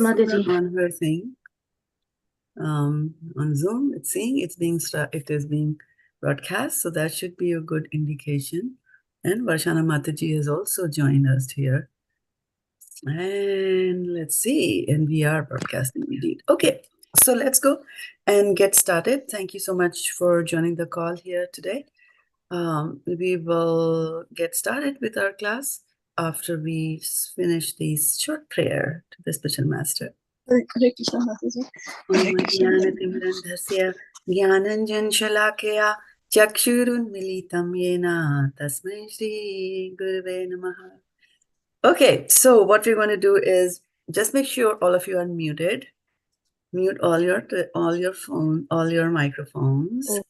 Mataji. on her thing, on Zoom, it's saying it is being broadcast, so that should be a good indication. And Varshana Mataji has also joined us here. And let's see, and we are broadcasting indeed. Okay, so let's go and get started. Thank you so much for joining the call here today. We will get started with our class after we finish this short prayer to the Spiritual Master. Hare Krishna, Mataji. ज्ञानतिमिरन्धस्य ज्ञानञ्जनशलाकया चक्षुरुन्मिलितं येन तस्मै श्रीगुरवे नमः. Okay, so what we're going to do is just make sure all of you are muted. Mute all your microphones. Oh.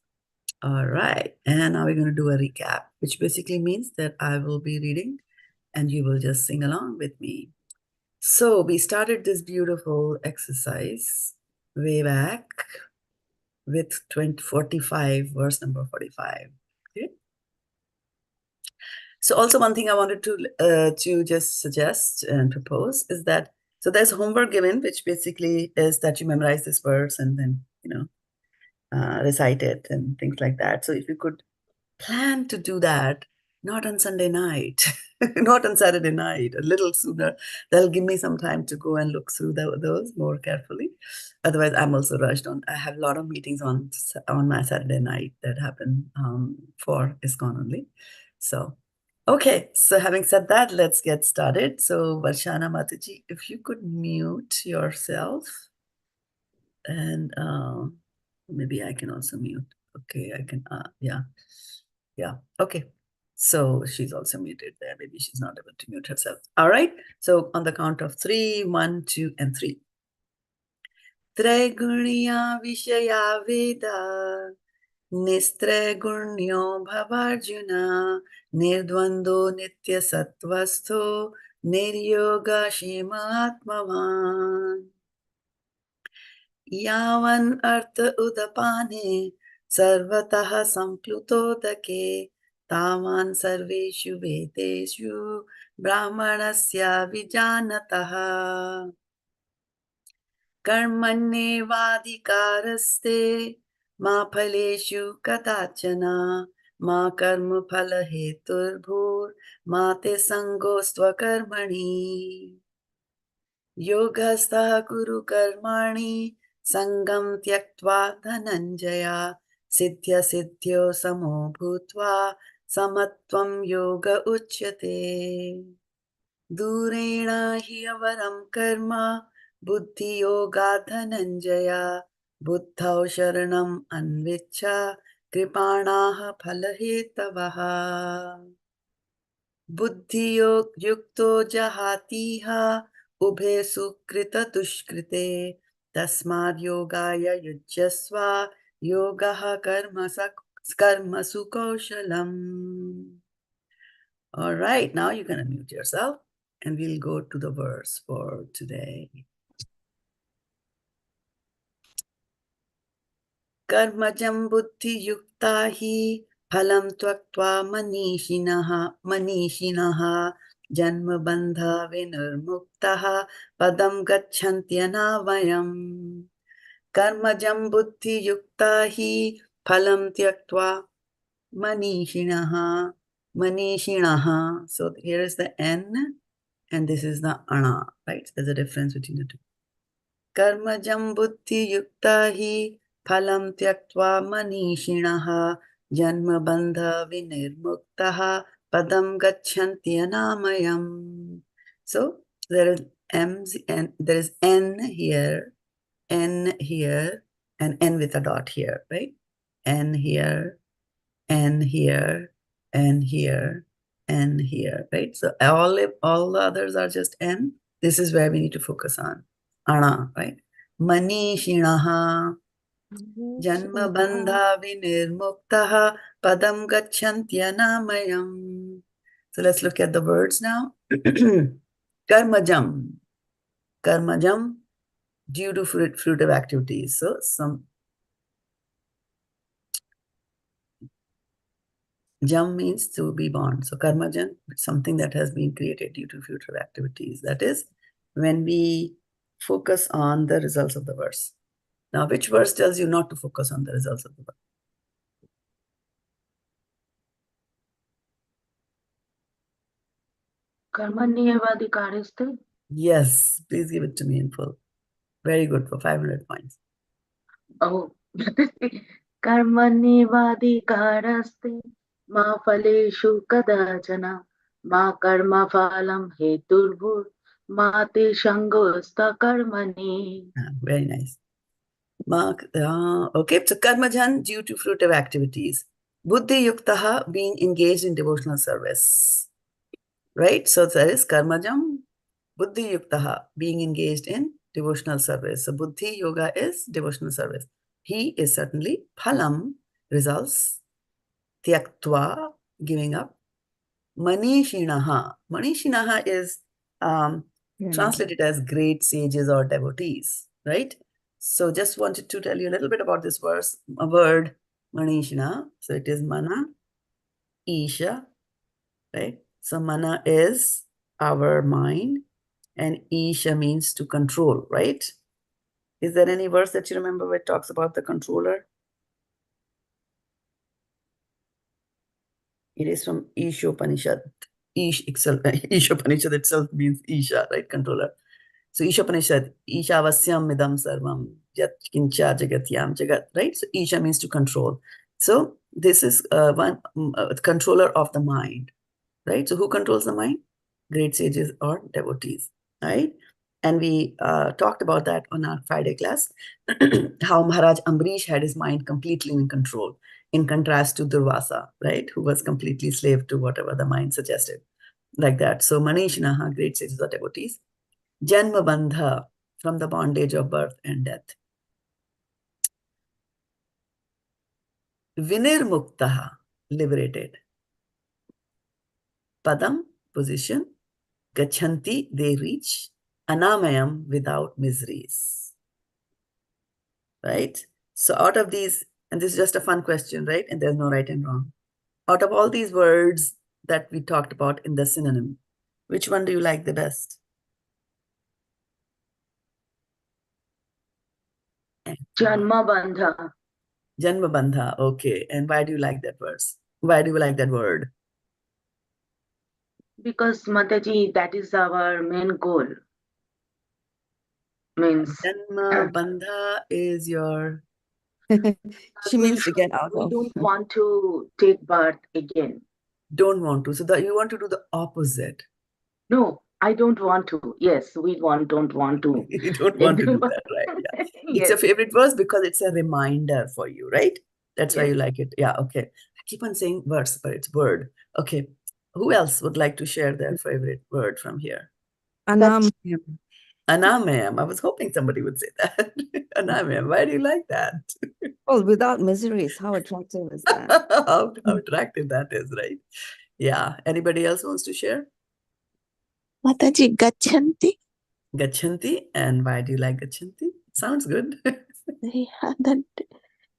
All right, and now we're going to do a recap, which basically means that I will be reading and you will just sing along with me. So we started this beautiful exercise way back with 45, verse number 45. Okay. So also one thing I wanted to just suggest and propose is that, so there's homework given, which basically is that you memorize this verse and then, recite it and things like that. So if you could plan to do that, not on Sunday night, not on Saturday night, a little sooner, that'll give me some time to go and look through those more carefully. Otherwise, I'm also rushed on. I have a lot of meetings on my Saturday night that happen for ISKCON only. So, okay. So having said that, let's get started. So Varshana Mataji, if you could mute yourself, and maybe I can also mute. Okay, I can. Yeah. Okay. So she's also muted there. Maybe she's not able to mute herself. All right. So on the count of 3, 1, 2, and 3. Triguniya Vishaya Veda Nistrigurnyo Bhavarjuna Nirdvando Nitya Sattvasto Niryoga Shima Atmavan Yavan Artha Udapane Sarvataha Samplutodake Tavan Sarveshu Vedeshu Brahmanasya Vijanataha Karmanyevadhikaraste Ma phaleshu kadachana Ma karma phala heturbhur Ma te sangostva karmani Yogastha kuru karmani Sangam tyaktvā dhananjaya Siddhya siddhyo samo bhutva Samatvam yoga uchyate Durena hi avaram karma Buddhi-yuktā dhananjaya Buddhau sharanam anvicha Kripāṇāh phala-hetavaha Buddhi-yukto jahatiha Ubhe sukrita dushkrite Tasmad yogaya yujyasva Yogaha karmasu kaushalam. All right, now you can unmute yourself and we'll go to the verse for today. Karma-jaṁ buddhi-yuktā hi phalam tyaktvā manīṣiṇaḥ janma-bandha-vinirmuktāḥ padam gacchanty anāmayam. Karma-jaṁ buddhi-yuktā hi phalam tyaktvā manīṣiṇaḥ. So here is the N and this is the ana, right? There's a difference between the two. Karma-jaṁ buddhi-yuktā hi phalam tyaktvā manīṣiṇaḥ janma-bandha-vinirmuktāḥ padam gacchanti anāmayam. So there is there is N here, and N with a dot here, right? N here, N here, N here, N here, right? So all the others are just N. This is where we need to focus on. Ana, right? Manīṣiṇaḥ janma-bandha-vinirmuktāḥ padam gacchanti anāmayam. So let's look at the words now. Karma-jaṁ. Karma-jaṁ, due to fruitive activities. So some jam means to be born. So karma-jaṁ, something that has been created due to fruitive activities. That is, when we focus on the results of the verse. Now, which verse tells you not to focus on the results of the verse? Karma-jaṁ. Yes, please give it to me in full. Very good, for 500 points. Oh, karma-jaṁ ma phaleshu kadachana ma karma phalam heturvur ma te shangosta karmani. Very nice. Okay, so karma-jaṁ due to fruitive activities. Buddhi-yuktā being engaged in devotional service. Right? So that is karma-jaṁ, buddhi-yuktā being engaged in devotional service. So buddhi yoga is devotional service. He is certainly phalam, results, tyaktvā, giving up. Manīṣiṇaḥ. Manīṣiṇaḥ is translated as great sages or devotees, right? So just wanted to tell you a little bit about this verse, a word, manīṣiṇaḥ. So it is mana, isha, right? So mana is our mind and isha means to control, right? Is there any verse that you remember where it talks about the controller? It is from Ishopanishad. Ishopanishad itself means Isha, right? Controller. So Ishopanishad, Ishavasyam midam sarvam, yat kincha jagatyam jagat, right? So Isha means to control. So this is one controller of the mind, right? So who controls the mind? Great sages or devotees, right? And we talked about that on our Friday class, how Maharaj Ambarish had his mind completely in control, in contrast to Durvasa, right? Who was completely slave to whatever the mind suggested, like that. So manīṣiṇaḥ, great sages or devotees. Janma-bandha, from the bondage of birth and death. Vinirmuktāḥ, liberated. Padam, position. Gacchanti, they reach. Anāmayam, without miseries. Right? So out of these, and this is just a fun question, right? And there's no right and wrong. Out of all these words that we talked about in the synonym, which one do you like the best? Janma-bandha. Janma-bandha, okay. And why do you like that verse? Why do you like that word? Because Mataji, that is our main goal. Means Janma-bandha is your... She means to get out we of. don't want to take birth again. Don't want to. So that you want to do the opposite. No, I don't want to. Yes, we don't want to. You don't want to do that, right? Yeah. It's your favorite verse because it's a reminder for you, right? That's why you like it. Yeah, okay. I keep on saying verse, but it's word. Okay. Who else would like to share their favorite word from here? Anāmayam. Anāmayam. I was hoping somebody would say that. Anāmayam. Why do you like that? Oh, without miseries. How attractive is that? How attractive that is, right? Yeah. Anybody else wants to share? Mataji, gacchanty. Gacchanti. And why do you like gacchanti? Sounds good. Yeah, that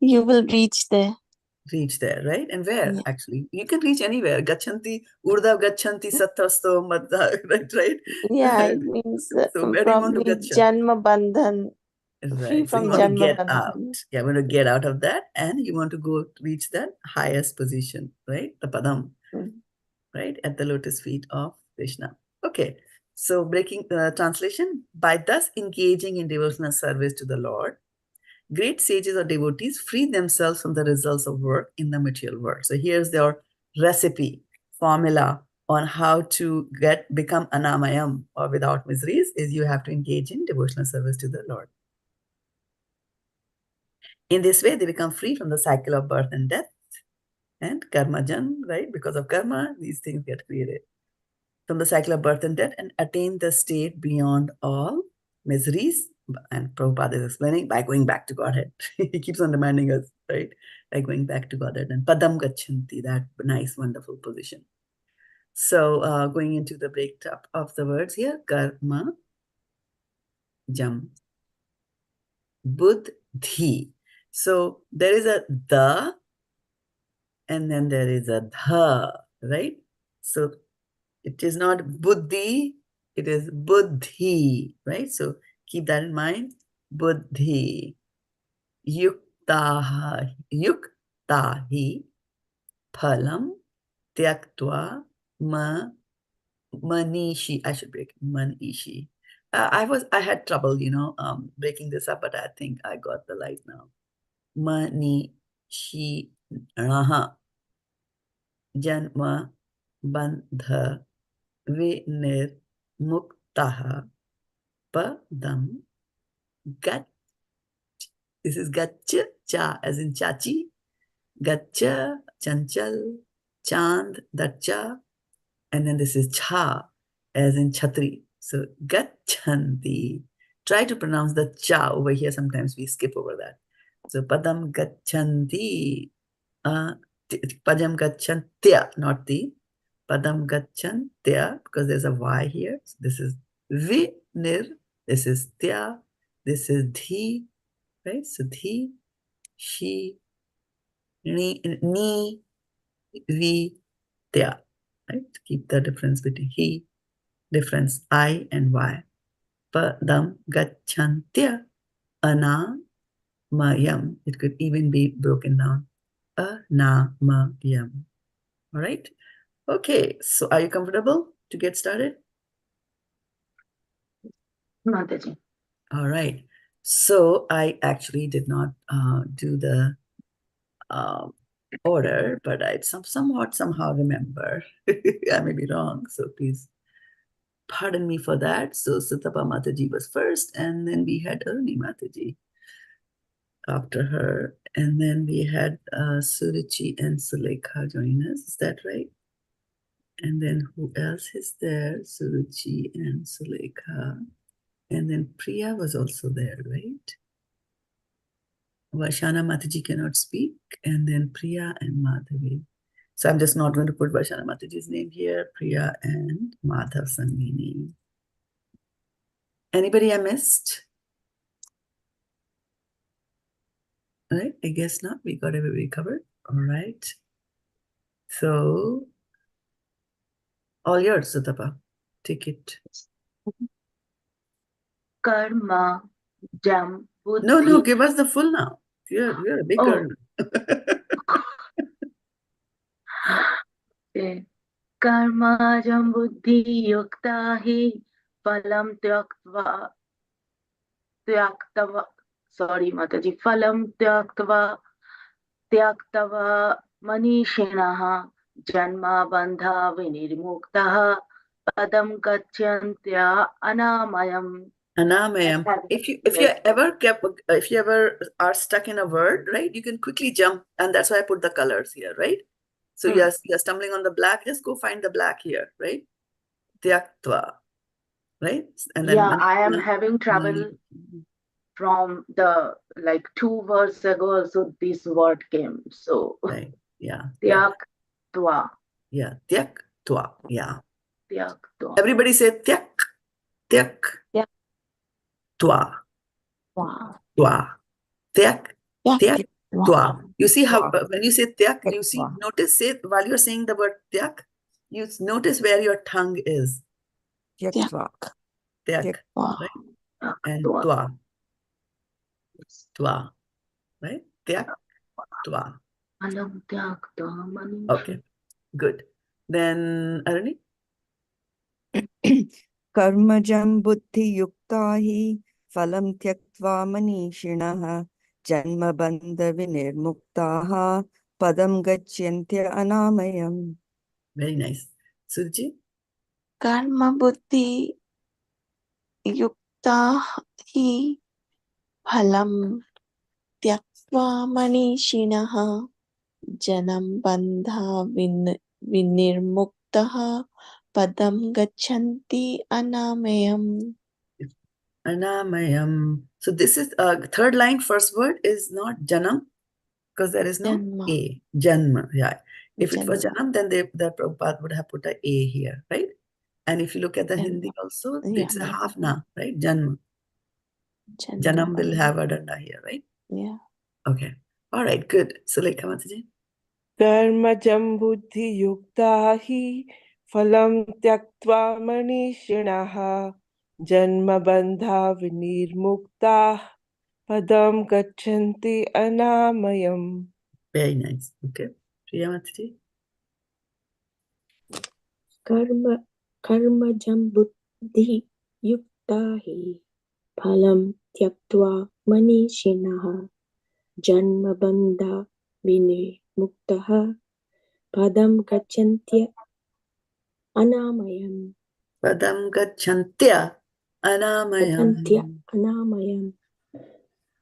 you will reach there. Reach there, right? And where, Yeah. actually? You can reach anywhere. Gacchanti, Urdhav Gacchanti, Sattasto, Madha, right? Yeah, it means So where do you want to probably Gacchanti? Janma-bandhan. Free Right. So from you want to get out. Janma-bandhan. Yeah, you want to get out of that and you want to go reach that highest position, right? The padam, right? At the lotus feet of Krishna. Okay. So breaking translation, by thus engaging in devotional service to the Lord, great sages or devotees free themselves from the results of work in the material world. So here's their recipe, formula on how to become anāmayam or without miseries is you have to engage in devotional service to the Lord. In this way, they become free from the cycle of birth and death and karma-jaṁ, right? Because of karma, these things get created. From the cycle of birth and death and attain the state beyond all miseries. And Prabhupada is explaining by going back to Godhead. He keeps on reminding us, right? By going back to Godhead and padam gacchanti, that nice, wonderful position. So going into the breakup of the words here, karma-jaṁ, buddhi. So there is a the and then there is a dha, right? So it is not buddhi, it is buddhi, right? So Keep that in mind. Buddhi-yuktā, phalam, tyaktvā, manīṣiṇaḥ. I should break manīṣiṇaḥ. I had trouble, breaking this up, but I think I got the light now. Manīṣiṇaḥ, janma-bandha-vinirmuktāḥ, padam, this is gacchanty, as in chachi, gaccha, chanchal, chand, dacha, and then this is cha, as in chatri. So gacchanty. Try to pronounce the cha over here. Sometimes we skip over that. So padam gacchanty, padam gacchanty, not the padam gacchanty, because there's a y here. So this is vinir, this is tya, this is dhi, right? So dhi, shi, ni, vi, tya, right? Keep the difference between he, difference I and y. Padam gacchanty, anāmayam. It could even be broken down. Anāmayam. All right. Okay. So are you comfortable to get started? Mataji. All right. So I actually did not do the order, but I somehow remember. I may be wrong, so please pardon me for that. So Sutapa Mataji was first, and then we had Aruni Mataji after her, and then we had Suruchi and Sulekha join us. Is that right? And then who else is there? Suruchi and Sulekha. And then Priya was also there, right? Vaishana Mataji cannot speak, and then Priya and Madhavi. So I'm just not going to put Vaishana Mataji's name here. Priya and Madhav Sangini. Anybody I missed? All right, I guess not. We got everybody covered. All right. So, all yours, Sutapa. Take it. Karma-jaṁ, buddhi. No, give us the full now. You're a big girl. Okay. Karma-jaṁ buddhi-yuktā hi phalam tyaktvā. Sorry, Mataji. Phalam tyaktvā manīṣiṇaḥ janma-bandha-vinirmuktāḥ padam gacchanty anāmayam. Anāmayam. If you ever are stuck in a word, right, you can quickly jump, and that's why I put the colors here, right? So you're stumbling on the black, just go find the black here, right? Tyaktvā, right? And then I am having trouble from the 2 verses ago. So this word came. So right, yeah. tyaktvā. Yeah, tyaktvā. Yeah. Tyaktvā. Everybody say tyaktvā. Wow. Tyaktvā. You see how when you say tyak, notice while you're saying the word tyak, you notice where your tongue is. Tyaktvā. Tyak, right? And tva. Tva, right? Tyaktvā. Okay, good. Then Aruni? Karma-jaṁ buddhi-yuktā hi phalam tyaktvā manīṣiṇaḥ janma-bandha-vinirmuktāḥ padam gacchanty anāmayam. Very nice. Suruchi? Karma buddhi yukta hi phalam tyaktvā manīṣiṇaḥ janma-bandha-vinirmuktāḥ padam gacchanti anāmayam. Anāmayam. So this is third line, first word is not janam, because there is no Janma. A. Janma, yeah. If it was Janma. janam, then the Prabhupada would have put a A here, right? And if you look at the Hindi also, it's a half na, right? Janma. Janam will have a danda here, right? Yeah. Okay. All right, good. Sulekha Mataji. Karma-jaṁ buddhi-yuktā hi phalam tyaktvā manīṣiṇaḥ janma-bandha-vinirmuktāḥ padam gacchanti anāmayam. Very nice. Okay. Priya Mataji. karma-jaṁ buddhi-yuktā hi phalaṁ tyaktvā manīṣiṇaḥ janma-bandha-vinirmuktāḥ padam gacchanti anāmayam. Padam gacchanty anāmayam.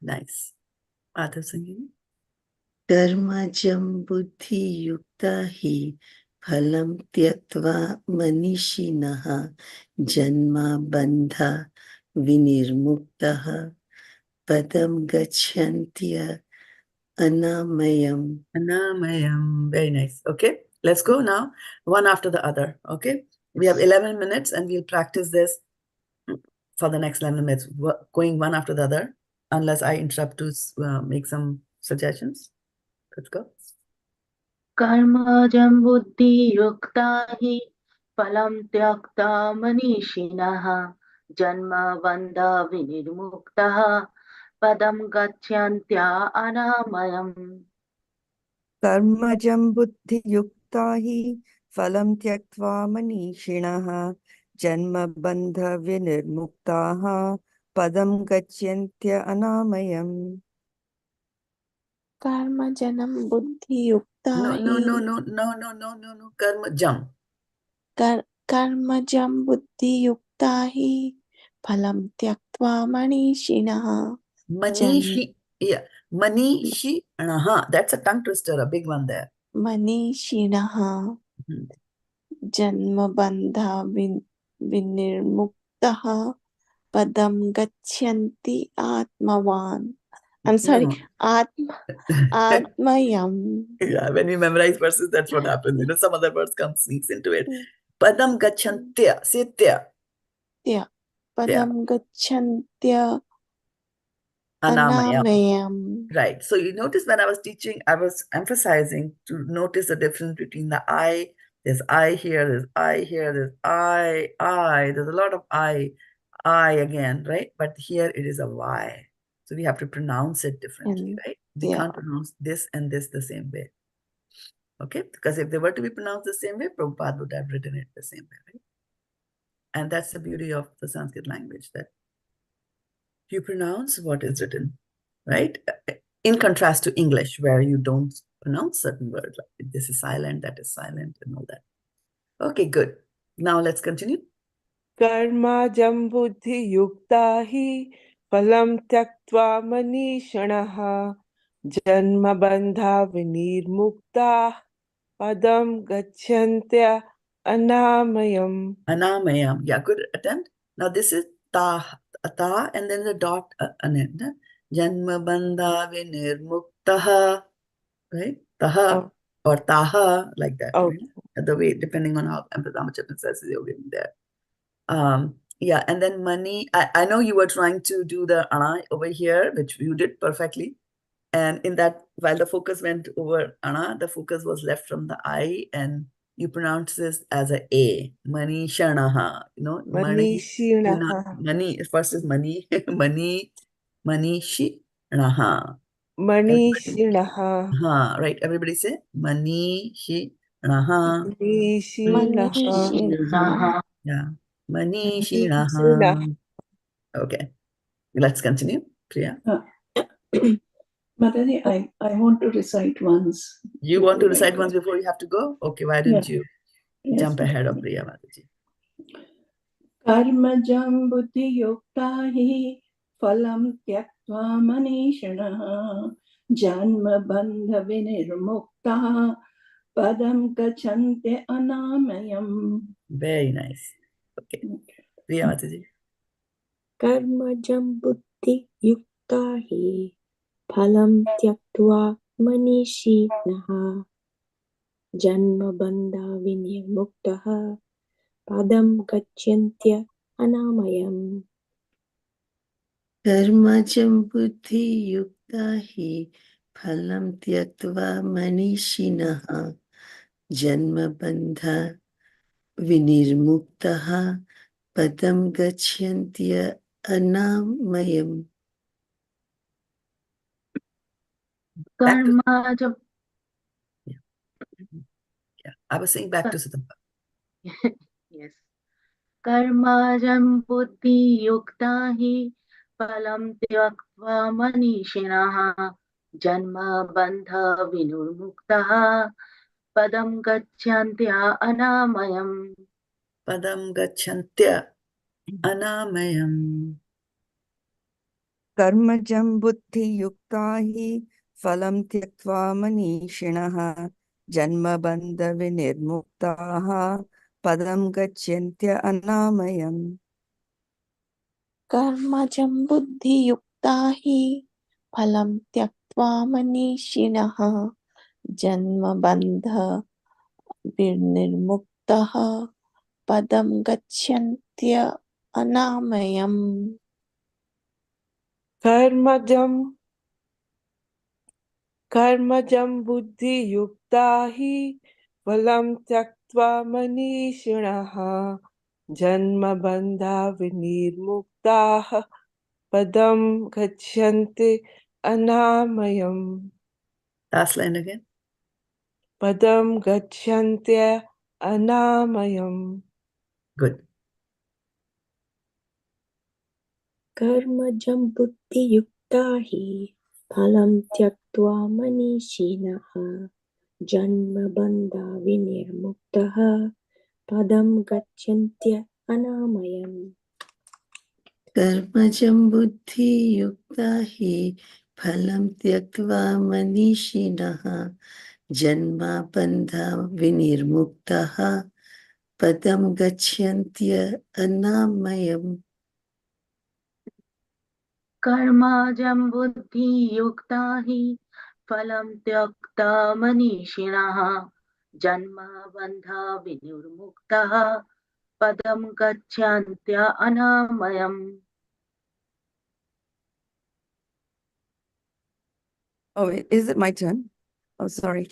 Nice. Madhav Sangini. karma-jaṁ buddhi-yuktā hi phalam tyaktvā manīṣiṇaḥ janma-bandha-vinirmuktāḥ padam gacchanty anāmayam. Anāmayam. Very nice. Okay. Let's go now, one after the other. Okay. We have 11 minutes and we'll practice this for the next 11 minutes, going one after the other, unless I interrupt to make some suggestions. Let's go. karma-jaṁ buddhi-yuktā hi phalam tyaktvā manīṣiṇaḥ janma-bandha-vinirmuktāḥ padam gacchanty anāmayam. कर्मजं बुद्धियुक्ता हि फलं त्यक्त्वा मनीषिणः जन्मबन्धविनिर्मुक्ताः पदं गच्छन्त्य अनामयम्. karma-jaṁ buddhi-yuktā No. Karma-jaṁ. karma-jaṁ buddhi-yuktā hi phalam tyaktvā manīṣiṇaḥ Manīṣiṇaḥ. That's a tongue twister, a big one there. manīṣiṇaḥ janma-bandha-vinirmuktāḥ padam gacchanti atmavan. I'm sorry, atmayam. Yeah, when we memorize verses, that's what happens. You know, some other words sneaks into it. Padam gacchanty. Say tya. Yeah. Padam gacchanti Anāmayam. anāmayam. Right. So you notice when I was teaching, I was emphasizing to notice the difference between the I. There's I here, there's I here, there's I. There's a lot of I again, right? But here it is a Y. So we have to pronounce it differently, right? We can't pronounce this and this the same way. Okay? Because if they were to be pronounced the same way, Prabhupada would have written it the same way, right? And that's the beauty of the Sanskrit language, that you pronounce what is written, right? In contrast to English, where you don't pronounce certain words, like this is silent, that is silent, and all that. Okay, good. Now let's continue. Karma-jaṁ buddhi-yuktā hi phalam tyaktvā manīṣiṇaḥ janma-bandha-vinirmuktāḥ padam gacchanti anāmayam. Anāmayam. Yeah, good attempt. Now this is ta, and then the dot janma-bandha-vinirmuktāḥ, right? Taha or taha, like that. Right? The way, depending on how Amrita says it over there. Yeah, and then money. I know you were trying to do the ana over here, which you did perfectly. And in that, while the focus went over ana, the focus was left from the I, and you pronounce this as a manīṣiṇaḥ. You know, manīṣiṇaḥ. Money. First is money. Manīṣiṇaḥ. manīṣiṇaḥ. Right. Everybody say manīṣiṇaḥ. manīṣiṇaḥ. Yeah. Manīṣiṇaḥ. Okay. Let's continue. Priya. Mataji, I want to recite once. You want to recite once before you have to go? Okay, why don't you jump ahead of Priya Mataji? Karma-jaṁ buddhi-yuktā hi phalam tyaktvā manīṣiṇaḥ janma-bandha-vinirmuktāḥ padam gacchanti anāmayam. Very nice. Okay. Priya Mataji. karma-jaṁ buddhi-yuktā hi phalam tyaktvā manīṣiṇaḥ janma-bandha-vinirmuktāḥ padam gacchanti anāmayam. karma-jaṁ buddhi-yuktā hi phalam tyaktvā manīṣiṇaḥ janma-bandha-vinirmuktāḥ padam gacchanty anāmayam. Back to, karma-jaṁ. yeah, I was saying back to Siddhampa. Yes. Karma-jaṁ buddhi-yuktā hi phalam tyaktvā manīṣiṇaḥ janma-bandha-vinirmuktāḥ padam gacchanty anāmayam. Padam gacchanty anāmayam. कर्मजं बुद्धियुक्ता हि फलं त्यक्त्वा मनीषिणः जन्मबन्धविनिर्मुक्ताः पदं गच्छन्त्य अनामयम्. कर्मजं बुद्धियुक्ता हि फलं त्यक्त्वा मनीषिणः जन्मबन्धविनिर्मुक्तः पदं गच्छन्त्य अनामयम्. कर्मजं बुद्धियुक्ता हि फलं त्यक्त्वा मनीषिणः जन्मबन्धविनिर्मुक्ताः पदं गच्छन्ति अनामयम्. Last line again. पदं गच्छन्त्य अनामयम्. Good. कर्मजं बुद्धियुक्ता हि फलं त्यक्त्वा मनीषिणः जन्मबन्धविनिर्मुक्तः पदं गच्छन्त्य अनामयम्. कर्मजं बुद्धियुक्ता हि फलं त्यक्त्वा मनीषिणः जन्मबन्धविनिर्मुक्तः पदं गच्छन्त्य अनामयम्. Karma-jaṁ buddhi-yuktā hi phalam tyaktvā manīṣiṇaḥ janma-bandha-vinirmuktāḥ padam gacchanty anāmayam. Oh, wait, is it my turn? Oh, sorry.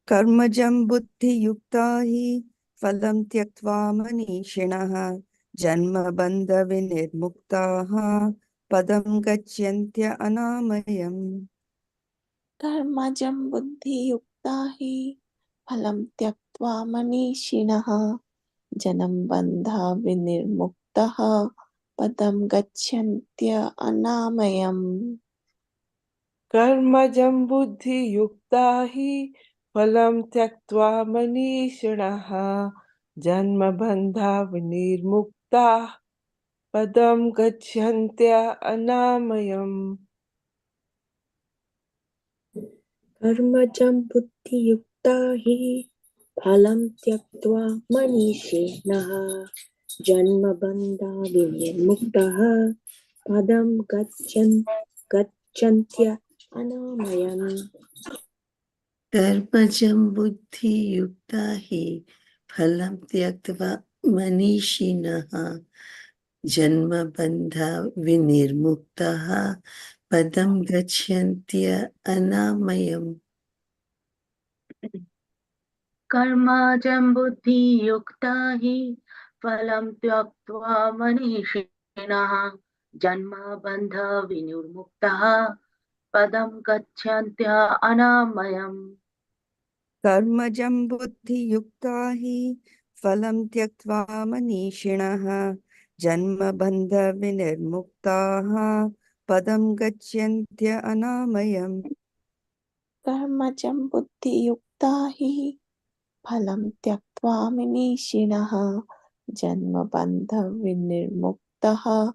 कर्मजं बुद्धियुक्ता हि फलं त्यक्त्वा मनीषिणः जन्मबन्धविनिर्मुक्ताः पदं गच्छन्त्य अनामयम्. कर्मजं बुद्धियुक्ता हि फलं त्यक्त्वा मनीषिणः जन्मबन्धविनिर्मुक्तः पदं गच्छन्त्य अनामयम्. कर्मजं बुद्धियुक्ता हि फलं त्यक्त्वा मनीषिणः जन्मबन्धविनिर्मुक्ताः पदं गच्छन्त्य अनामयम्. कर्मजं बुद्धियुक्ता हि फलं त्यक्त्वा मनीषिणः जन्मबन्धविनिर्मुक्तः पदं गच्छन्त्य अनामयम्. कर्मजं बुद्धियुक्ता हि फलं त्यक्त्वा मनीषिणः जन्मबन्धविनिर्मुक्तः पदं गच्छन्त्य अनामयम्. Karma-jaṁ buddhi-yuktā hi phalam tyaktvā manīṣiṇaḥ janma-bandha-vinirmuktāḥ padam gacchanty anāmayam. कर्मजं बुद्धियुक्ता हि फलं त्यक्त्वा मनीषिणः जन्मबन्धविनिर्मुक्ताः पदं गच्छन्त्य अनामयम्. कर्मजं बुद्धियुक्ता हि फलं त्यक्त्वा मनीषिणः जन्मबन्धविनिर्मुक्तः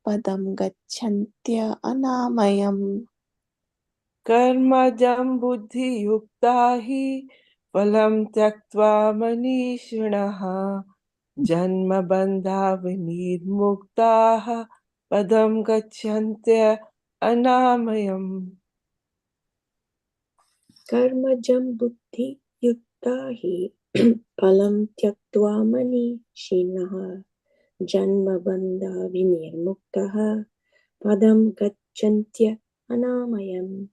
पदं गच्छन्त्य अनामयम्. कर्मजं बुद्धियुक्ता हि फलं त्यक्त्वा मनीषिणः जन्मबन्धविनिर्मुक्ताः पदं गच्छन्त्य अनामयम्. कर्मजं बुद्धियुक्ता हि फलं त्यक्त्वा मनीषिणः जन्मबन्धविनिर्मुक्तः पदं गच्छन्त्य अनामयम्.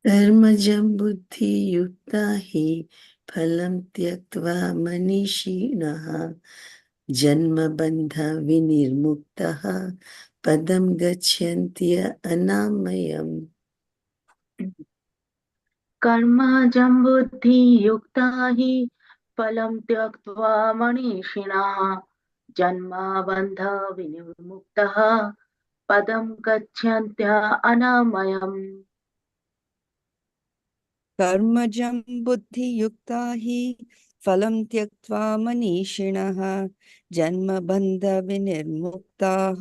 कर्मजं बुद्धियुक्ता हि फलं त्यक्त्वा मनीषिणः janma-bandha-vinirmuktāḥ padam gacchanty anāmayam. karma-jaṁ buddhi-yuktā hi phalam tyaktvā manīṣiṇaḥ janma-bandha-vinirmuktāḥ padam gacchanty anāmayam. karma-jaṁ buddhi-yuktā hi phalam tyaktvā manīṣiṇaḥ janma-bandha-vinirmuktāḥ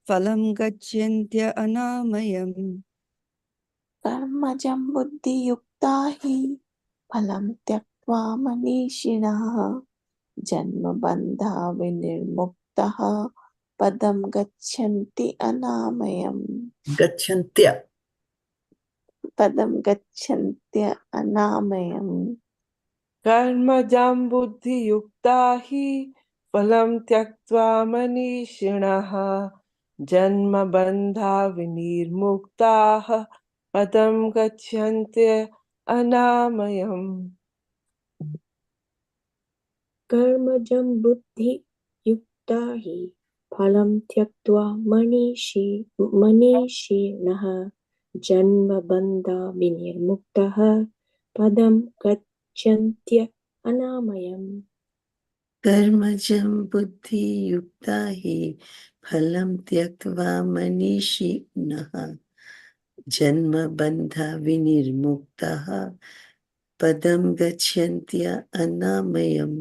phalam gacchanty anāmayam. karma-jaṁ buddhi-yuktā hi phalam tyaktvā manīṣiṇaḥ janma-bandha-vinirmuktāḥ padam gacchanti anāmayam. Gacchanty. Padam gacchanti anāmayam. karma-jaṁ buddhi-yuktā hi phalam tyaktvā manīṣiṇaḥ janma-bandha-vinirmuktāḥ padam gacchanti anāmayam. karma-jaṁ buddhi-yuktā hi phalam tyaktvā manīṣiṇaḥ janma-bandha-vinirmuktāḥ padam gacchanti anāmayam. Karma-jaṁ buddhi-yuktā hi phalam tyaktvā manīṣiṇaḥ janma-bandha-vinirmuktāḥ padam gacchanty anāmayam.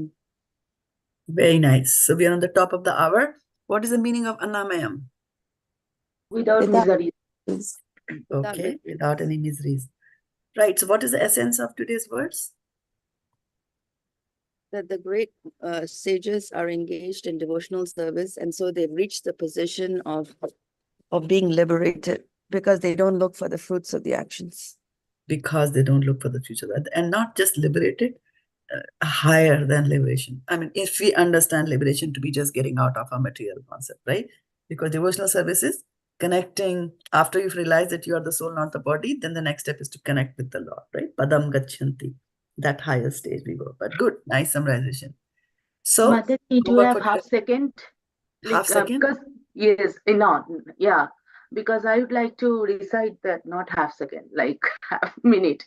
Very nice. So we are on the top of the hour. What is the meaning of anāmayam? Without Without miseries. Okay, without any miseries. Right. So what is the essence of today's verse? That the great sages are engaged in devotional service, and so they've reached the position of being liberated because they don't look for the fruits of the actions. Because they don't look for the future. And not just liberated, higher than liberation. I mean, if we understand liberation to be just getting out of a material concept, right? Because devotional service is connecting. After you've realized that you are the soul, not the body, then the next step is to connect with the Lord, right? Padam gacchanti. That higher stage we go. But good, nice summarization. So, Mataji, do you have half second? Half second? Because, yes, no, yeah. Because I would like to recite that, not half second, like half minute.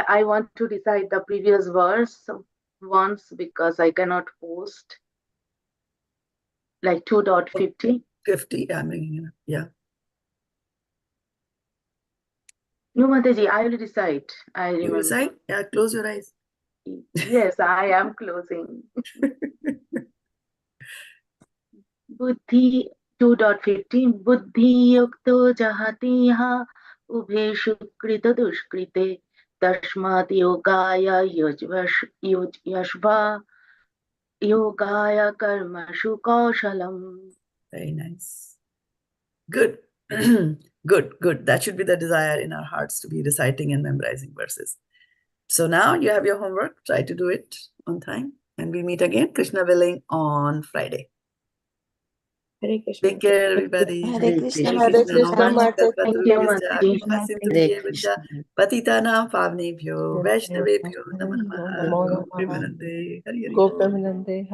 I want to recite the previous verse once because I cannot post like 2.50. 50, I'm bringing it up. Yeah. No, Mataji, I will recite. I remember. You recite? Yeah, close your eyes. Yes, I am closing. Buddhi 2.15 buddhi-yuktā jahatiha ubheshu krita dushkrite tasmat yogaya yashva yogaya karmashu kaushalam. Very nice. Good. Good. That should be the desire in our hearts, to be reciting and memorizing verses. So now you have your homework. Try to do it on time. And we'll meet again, Krishna willing, on Friday. Hare Krishna. Take care, everybody. Hare Krishna. Hare Krishna, Mataji. Thank you, Mataji. Hare Krishna. Patitanam pavnebhyo, Vaishnavebhyo, Namo Namo Namaha. Gopremanande. Hari Hari. Gopremanande.